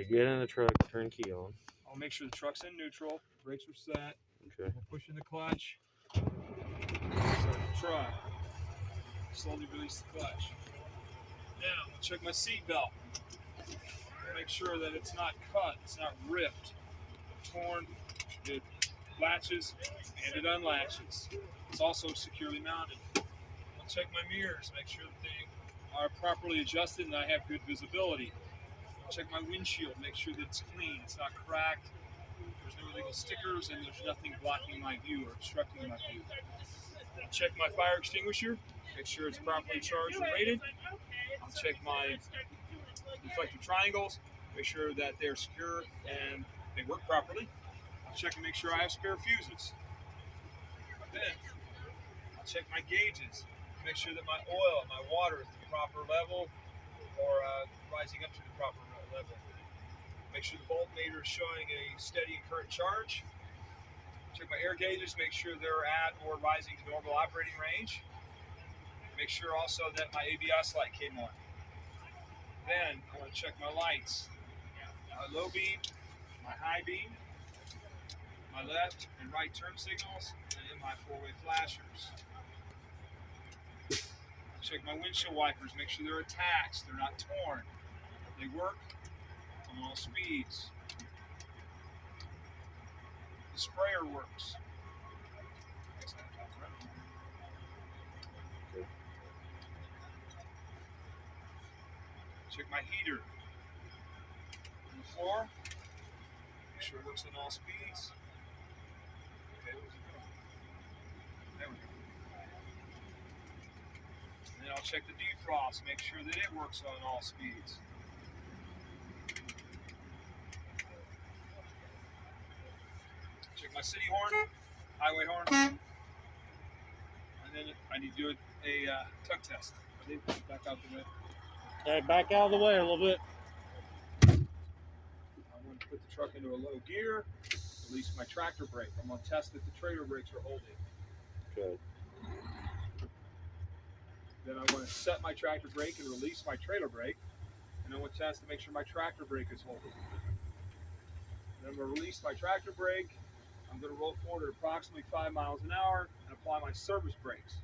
get in the truck, turn key on. I'll make sure the truck's in neutral, brakes are set. Okay. We're pushing the clutch. Start the truck. Slowly release the clutch. Now, I'll check my seat belt. Make sure that it's not cut, it's not ripped, torn. It latches and it unlatches. It's also securely mounted. I'll check my mirrors, make sure that they are properly adjusted and I have good visibility. I'll check my windshield, make sure that it's clean, it's not cracked, there's no illegal stickers, and there's nothing blocking my view or obstructing my view. I'll check my fire extinguisher, make sure it's properly charged and rated. I'll check my reflective triangles, make sure that they're secure and they work properly. I'll check and make sure I have spare fuses. Then I'll check my gauges, make sure that my oil and my water is at the proper level or rising up to the proper level. Make sure the voltmeter is showing a steady current charge. Check my air gauges, make sure they're at or rising to normal operating range. Make sure also that my ABS light came on. Then I want to check my lights, my low beam, my high beam, my left and right turn signals, and my four-way flashers. Check my windshield wipers, make sure they're attached, they're not torn. They work on all speeds. The sprayer works. Check my heater on the floor, make sure it works on all speeds. Okay, where's it going? There we go. And then I'll check the defrost, make sure that it works on all speeds. Check my city horn, highway horn, and then I need to do a tug test. Back out the way. Okay, back out of the way a little bit. I'm going to put the truck into a low gear, release my tractor brake. I'm going to test that the trailer brakes are holding. Okay. Then I want to set my tractor brake and release my trailer brake. And I want to test to make sure my tractor brake is holding. Then I'm going to release my tractor brake. I'm going to roll forward at approximately 5 miles an hour and apply my service brakes.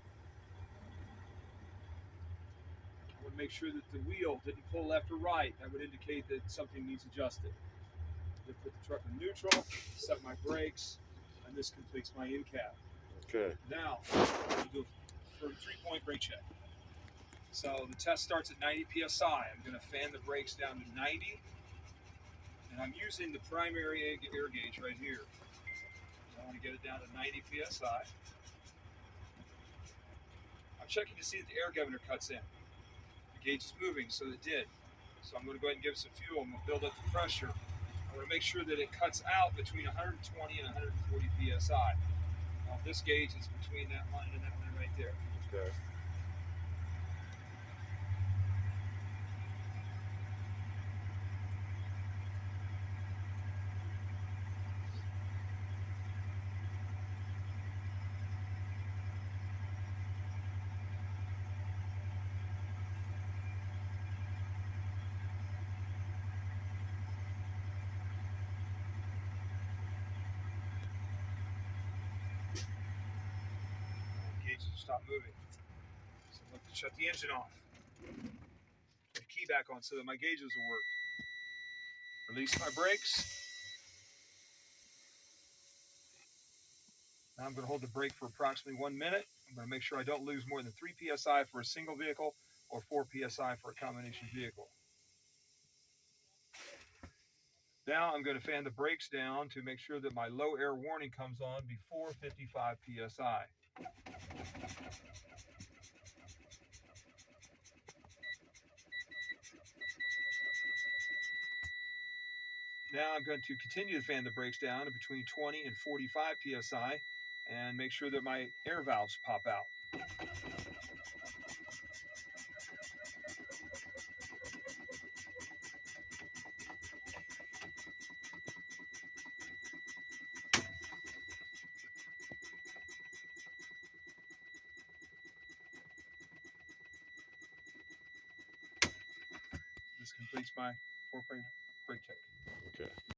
I want to make sure that the wheel didn't pull left or right. That would indicate that something needs adjusted. Then put the truck in neutral, set my brakes, and this completes my in-cab. Okay. Now, I'm going to do a 3-point brake check. So the test starts at 90 psi. I'm going to fan the brakes down to 90, and I'm using the primary air gauge right here. So I want to get it down to 90 psi. I'm checking to see that the air governor cuts in. The gauge is moving, so it did. So I'm going to go ahead and give it some fuel. I'm going to build up the pressure. I want to make sure that it cuts out between 120 and 140 psi. Now this gauge is between that line and that line right there. Okay. Gauges will stop moving. So I'm going to shut the engine off. Put the key back on so that my gauges will work. Release my brakes. Now I'm going to hold the brake for approximately 1 minute. I'm going to make sure I don't lose more than 3 psi for a single vehicle or 4 psi for a combination vehicle. Now I'm going to fan the brakes down to make sure that my low air warning comes on before 55 psi. Now I'm going to continue to fan the brakes down to between 20 and 45 psi and make sure that my air valves pop out. This completes my 4-point brake check.